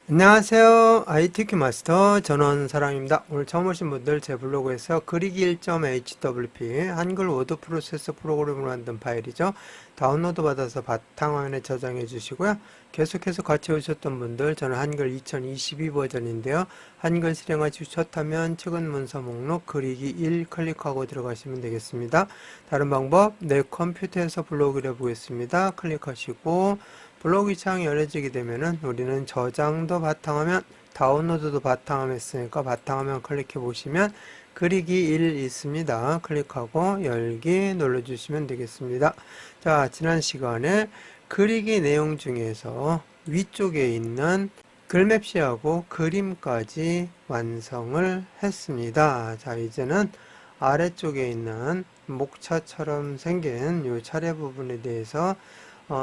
안녕하세요. ITQ 마스터 전원사랑입니다. 오늘 처음 오신 분들 제 블로그에서 그리기 1.hwp 한글 워드 프로세서 프로그램을 만든 파일이죠. 다운로드 받아서 바탕화면에 저장해 주시고요. 계속해서 같이 오셨던 분들 저는 한글 2022 버전인데요. 한글 실행하시고 좋다면 최근 문서 목록 그리기 1 클릭하고 들어가시면 되겠습니다. 다른 방법 내 컴퓨터에서 블로그를 해보겠습니다. 클릭하시고 블로그 창이 열려지게 되면은 우리는 저장도 바탕화면, 다운로드도 바탕화면 있으니까 바탕화면 클릭해 보시면 그리기 1 있습니다. 클릭하고 열기 눌러주시면 되겠습니다. 자, 지난 시간에 그리기 내용 중에서 위쪽에 있는 글맵시하고 그림까지 완성을 했습니다. 자, 이제는 아래쪽에 있는 목차처럼 생긴 이 차례 부분에 대해서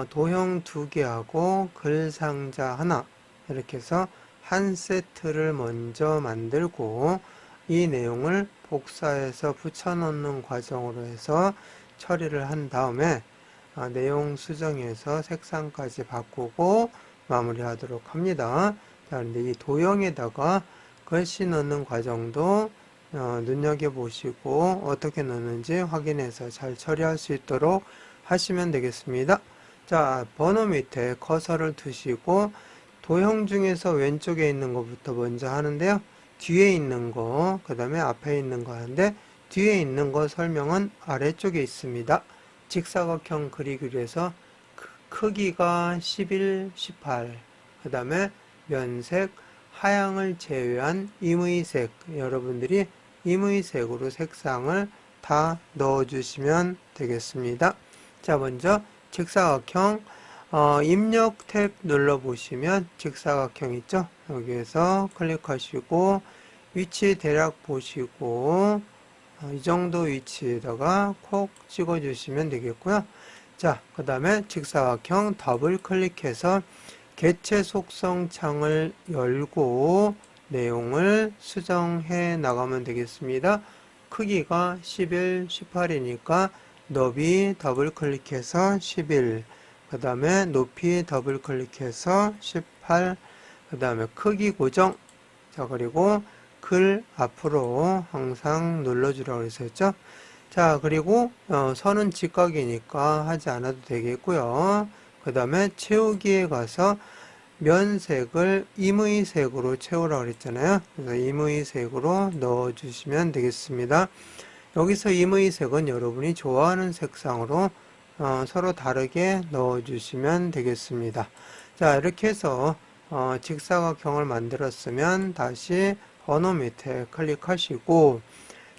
도형 2개하고 글상자 하나 이렇게 해서 한 세트를 먼저 만들고 이 내용을 복사해서 붙여넣는 과정으로 해서 처리를 한 다음에 내용 수정해서 색상까지 바꾸고 마무리하도록 합니다. 자, 그런데 이 도형에다가 글씨 넣는 과정도 눈여겨보시고 어떻게 넣는지 확인해서 잘 처리할 수 있도록 하시면 되겠습니다. 자, 번호 밑에 커서를 두시고 도형 중에서 왼쪽에 있는 것부터 먼저 하는데요. 뒤에 있는 거, 그 다음에 앞에 있는 거 하는데 뒤에 있는 거 설명은 아래쪽에 있습니다. 직사각형 그리기로 해서 크기가 11, 18, 그 다음에 면색, 하향을 제외한 임의색, 여러분들이 임의색으로 색상을 다 넣어주시면 되겠습니다. 자, 먼저 직사각형 입력 탭 눌러보시면 직사각형 있죠? 여기에서 클릭하시고 위치 대략 보시고 이 정도 위치에다가 콕 찍어주시면 되겠고요. 자, 그 다음에 직사각형 더블 클릭해서 개체 속성 창을 열고 내용을 수정해 나가면 되겠습니다. 크기가 11, 18이니까 너비 더블 클릭해서 11, 그 다음에 높이 더블 클릭해서 18, 그 다음에 크기 고정. 자, 그리고 글 앞으로 항상 눌러주라고 했었죠. 자, 그리고 선은 직각이니까 하지 않아도 되겠고요. 그 다음에 채우기에 가서 면색을 임의색으로 채우라고 그랬잖아요. 그래서 임의색으로 넣어주시면 되겠습니다. 여기서 임의색은 여러분이 좋아하는 색상으로 서로 다르게 넣어주시면 되겠습니다. 자, 이렇게 해서 직사각형을 만들었으면 다시 번호 밑에 클릭하시고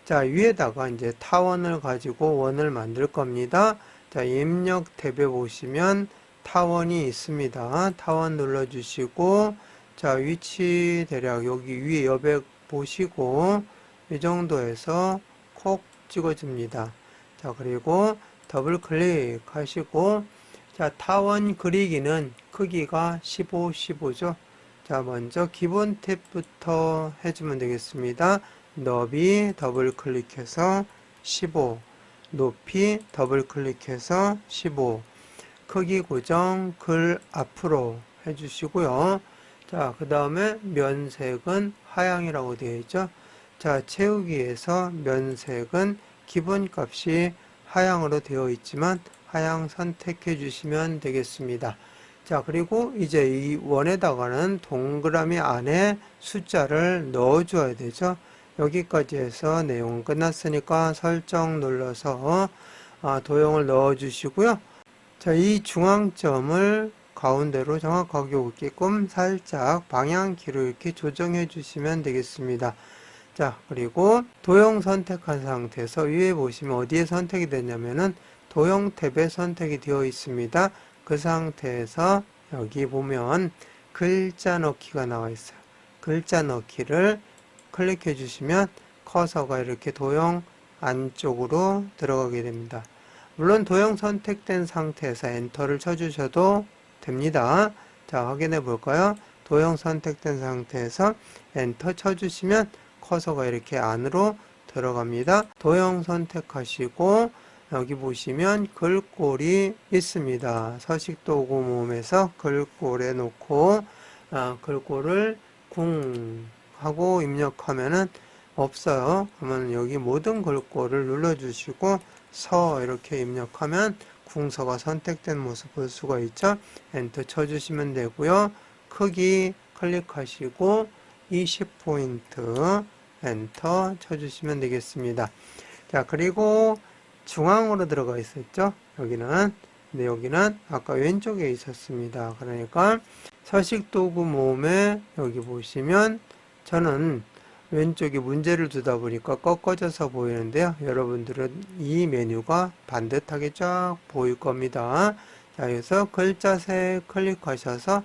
자, 위에다가 이제 타원을 가지고 원을 만들 겁니다. 자, 입력 탭에 보시면 타원이 있습니다. 타원 눌러주시고 자, 위치 대략 여기 위에 여백 보시고 이 정도에서 콕 찍어줍니다. 자, 그리고 더블 클릭하시고 자, 타원 그리기는 크기가 15, 15죠. 자, 먼저 기본 탭부터 해주면 되겠습니다. 너비 더블 클릭해서 15, 높이 더블 클릭해서 15, 크기 고정 글 앞으로 해주시고요. 자, 그 다음에 면색은 하향이라고 되어 있죠. 자, 채우기에서 면색은 기본값이 하향으로 되어 있지만 하향 선택해 주시면 되겠습니다. 자, 그리고 이제 이 원에다가는 동그라미 안에 숫자를 넣어 줘야 되죠. 여기까지 해서 내용 끝났으니까 설정 눌러서 도형을 넣어 주시고요. 자, 이 중앙점을 가운데로 정확하게 오게끔 살짝 방향키로 이렇게 조정해 주시면 되겠습니다. 자, 그리고 도형 선택한 상태에서 위에 보시면 어디에 선택이 되냐면은 도형 탭에 선택이 되어 있습니다. 그 상태에서 여기 보면 글자 넣기가 나와 있어요. 글자 넣기를 클릭해 주시면 커서가 이렇게 도형 안쪽으로 들어가게 됩니다. 물론 도형 선택된 상태에서 엔터를 쳐주셔도 됩니다. 자, 확인해 볼까요? 도형 선택된 상태에서 엔터 쳐주시면 커서가 이렇게 안으로 들어갑니다. 도형 선택하시고 여기 보시면 글꼴이 있습니다. 서식도구 모음에서 글꼴에 놓고 글꼴을 궁 하고 입력하면은 없어요. 그러면 여기 모든 글꼴을 눌러주시고 서 이렇게 입력하면 궁서가 선택된 모습 볼 수가 있죠. 엔터 쳐주시면 되고요. 크기 클릭하시고 20포인트 엔터 쳐주시면 되겠습니다. 자, 그리고 중앙으로 들어가 있었죠. 여기는. 근데 여기는 아까 왼쪽에 있었습니다. 그러니까 서식도구 모음에 여기 보시면 저는 왼쪽에 문제를 두다 보니까 꺾어져서 보이는데요. 여러분들은 이 메뉴가 반듯하게 쫙 보일 겁니다. 자, 그래서 글자색 클릭하셔서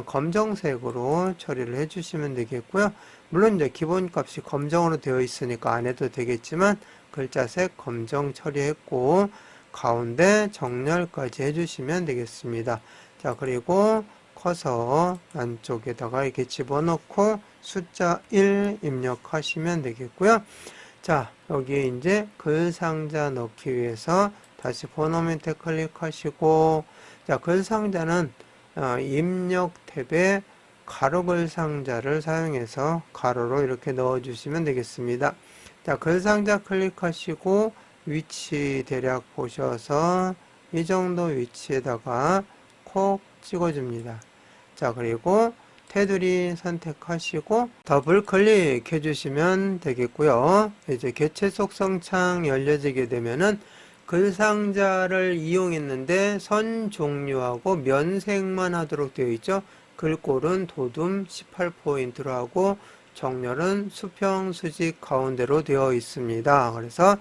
검정색으로 처리를 해주시면 되겠고요. 물론 이제 기본값이 검정으로 되어 있으니까 안 해도 되겠지만 글자색 검정 처리했고 가운데 정렬까지 해주시면 되겠습니다. 자, 그리고 커서 안쪽에다가 이렇게 집어넣고 숫자 1 입력하시면 되겠고요. 자, 여기에 이제 글 상자 넣기 위해서 다시 번호 밑에 클릭하시고, 자, 글 상자는 입력 탭에 가로 글 상자를 사용해서 가로로 이렇게 넣어주시면 되겠습니다. 자, 글 상자 클릭하시고 위치 대략 보셔서 이 정도 위치에다가 콕 찍어줍니다. 자, 그리고 테두리 선택하시고 더블 클릭해 주시면 되겠고요. 이제 개체 속성 창 열려지게 되면은 글 상자를 이용했는데 선 종류하고 면색만 하도록 되어 있죠. 글꼴은 도둠 18포인트로 하고 정렬은 수평 수직 가운데로 되어 있습니다. 그래서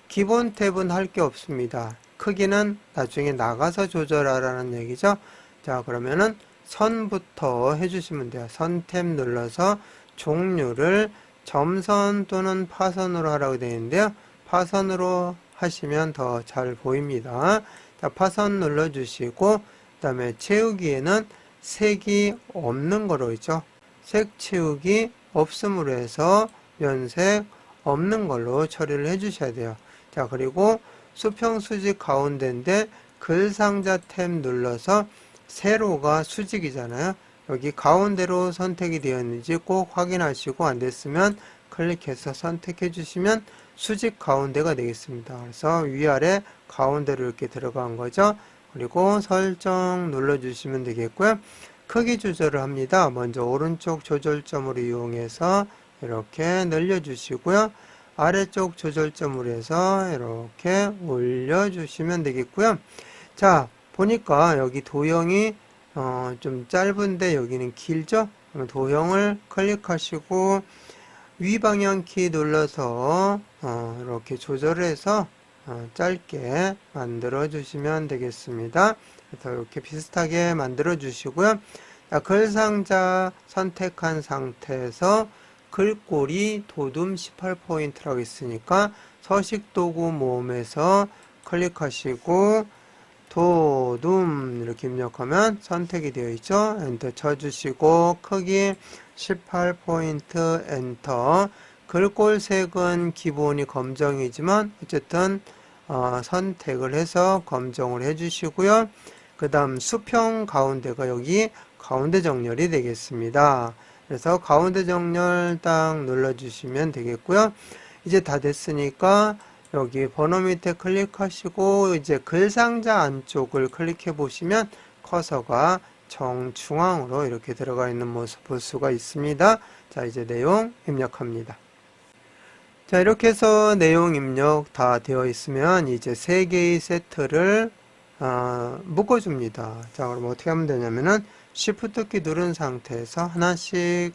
기본 탭은 할 게 없습니다. 크기는 나중에 나가서 조절하라는 얘기죠. 자, 그러면은 선부터 해주시면 돼요. 선 탭 눌러서 종류를 점선 또는 파선으로 하라고 되어 있는데요. 파선으로 하시면 더 잘 보입니다. 자, 파선 눌러주시고 그 다음에 채우기에는 색이 없는 거로 있죠. 색 채우기 없음으로 해서 면색 없는 걸로 처리를 해주셔야 돼요. 자, 그리고 수평 수직 가운데인데 글 상자 탭 눌러서 세로가 수직이잖아요. 여기 가운데로 선택이 되었는지 꼭 확인하시고 안 됐으면 클릭해서 선택해 주시면 수직 가운데가 되겠습니다. 그래서 위아래 가운데로 이렇게 들어간 거죠. 그리고 설정 눌러 주시면 되겠고요. 크기 조절을 합니다. 먼저 오른쪽 조절점으로 이용해서 이렇게 늘려 주시고요. 아래쪽 조절점으로 해서 이렇게 올려 주시면 되겠고요. 자, 보니까 여기 도형이 좀 짧은데 여기는 길죠? 그럼 도형을 클릭하시고 위 방향 키 눌러서 이렇게 조절해서 짧게 만들어 주시면 되겠습니다. 그래서 이렇게 비슷하게 만들어 주시고요. 자, 글 상자 선택한 상태에서 글꼴이 도둠 18포인트라고 있으니까 서식도구 모음에서 클릭하시고 도둠 이렇게 입력하면 선택이 되어 있죠. 엔터 쳐주시고 크기 18포인트 엔터. 글꼴 색은 기본이 검정이지만 어쨌든 선택을 해서 검정을 해주시고요. 그 다음 수평 가운데가 여기 가운데 정렬이 되겠습니다. 그래서 가운데 정렬 딱 눌러주시면 되겠고요. 이제 다 됐으니까 여기 번호 밑에 클릭하시고 이제 글 상자 안쪽을 클릭해 보시면 커서가 정중앙으로 이렇게 들어가 있는 모습 볼 수가 있습니다. 자, 이제 내용 입력합니다. 자, 이렇게 해서 내용 입력 다 되어 있으면 이제 3개의 세트를 묶어줍니다. 자, 그럼 어떻게 하면 되냐면은 Shift 키 누른 상태에서 하나씩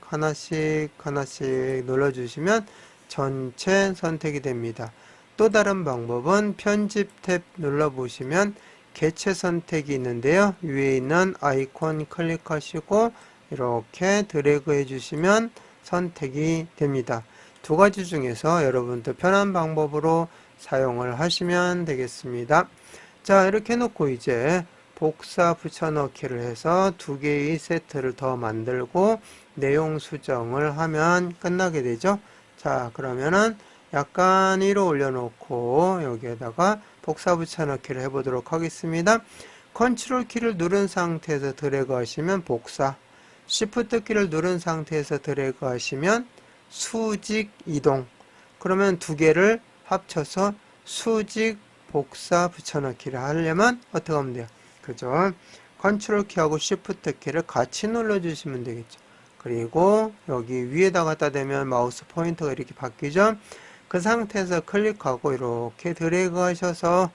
눌러주시면 전체 선택이 됩니다. 또 다른 방법은 편집 탭 눌러보시면 개체 선택이 있는데요. 위에 있는 아이콘 클릭하시고 이렇게 드래그 해주시면 선택이 됩니다. 두 가지 중에서 여러분들 편한 방법으로 사용을 하시면 되겠습니다. 자, 이렇게 해놓고 이제 복사 붙여넣기를 해서 2개의 세트를 더 만들고 내용 수정을 하면 끝나게 되죠. 자, 그러면은 약간 위로 올려놓고 여기에다가 복사 붙여넣기를 해보도록 하겠습니다. 컨트롤 키를 누른 상태에서 드래그 하시면 복사, Shift 키를 누른 상태에서 드래그 하시면 수직 이동. 그러면 두 개를 합쳐서 수직 복사 붙여넣기를 하려면 어떻게 하면 돼요? 그죠? 컨트롤 키하고 Shift 키를 같이 눌러주시면 되겠죠. 그리고 여기 위에다 갖다 대면 마우스 포인터가 이렇게 바뀌죠? 그 상태에서 클릭하고 이렇게 드래그 하셔서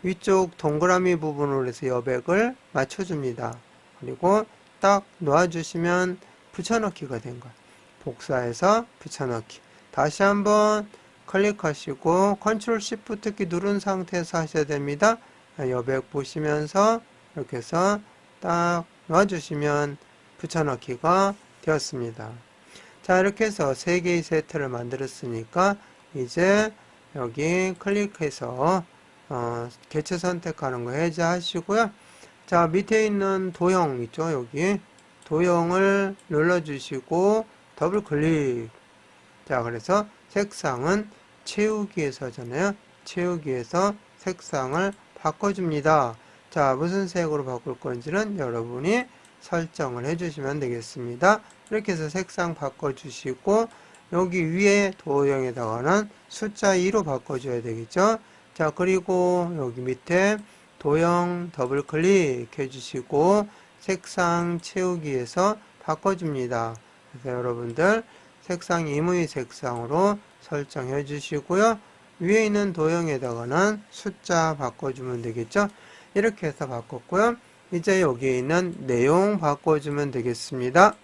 위쪽 동그라미 부분으로 해서 여백을 맞춰줍니다. 그리고 딱 놓아주시면 붙여넣기가 된 거예요. 복사해서 붙여넣기. 다시 한번 클릭하시고 컨트롤 시프트 키 누른 상태에서 하셔야 됩니다. 여백 보시면서 이렇게 해서 딱 놓아주시면 붙여넣기가 되었습니다. 자, 이렇게 해서 3개의 세트를 만들었으니까 이제 여기 클릭해서 개체 선택하는 거 해제하시고요. 자, 밑에 있는 도형 있죠? 여기 도형을 눌러주시고 더블 클릭. 자, 그래서 색상은 채우기에서잖아요. 채우기에서 색상을 바꿔줍니다. 자, 무슨 색으로 바꿀 건지는 여러분이 설정을 해주시면 되겠습니다. 이렇게 해서 색상 바꿔주시고 여기 위에 도형에다가는 숫자 2로 바꿔줘야 되겠죠. 자, 그리고 여기 밑에 도형 더블 클릭 해주시고 색상 채우기에서 바꿔줍니다. 그래서 여러분들 색상 임의 색상으로 설정해 주시고요. 위에 있는 도형에다가는 숫자 바꿔주면 되겠죠. 이렇게 해서 바꿨고요. 이제 여기 있는 내용 바꿔주면 되겠습니다.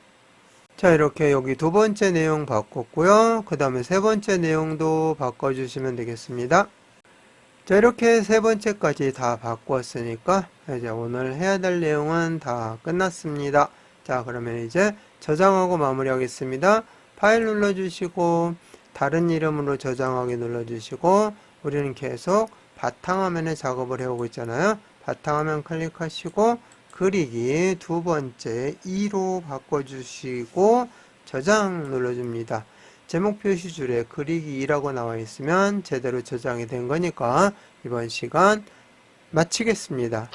자, 이렇게 여기 두 번째 내용 바꿨고요. 그 다음에 세 번째 내용도 바꿔주시면 되겠습니다. 자, 이렇게 세 번째까지 다 바꾸었으니까 이제 오늘 해야 될 내용은 다 끝났습니다. 자, 그러면 이제 저장하고 마무리하겠습니다. 파일 눌러주시고 다른 이름으로 저장하기 눌러주시고 우리는 계속 바탕화면에 작업을 해오고 있잖아요. 바탕화면 클릭하시고 그리기 두 번째 2로 바꿔주시고 저장 눌러줍니다. 제목 표시줄에 그리기 2라고 나와 있으면 제대로 저장이 된 거니까 이번 시간 마치겠습니다.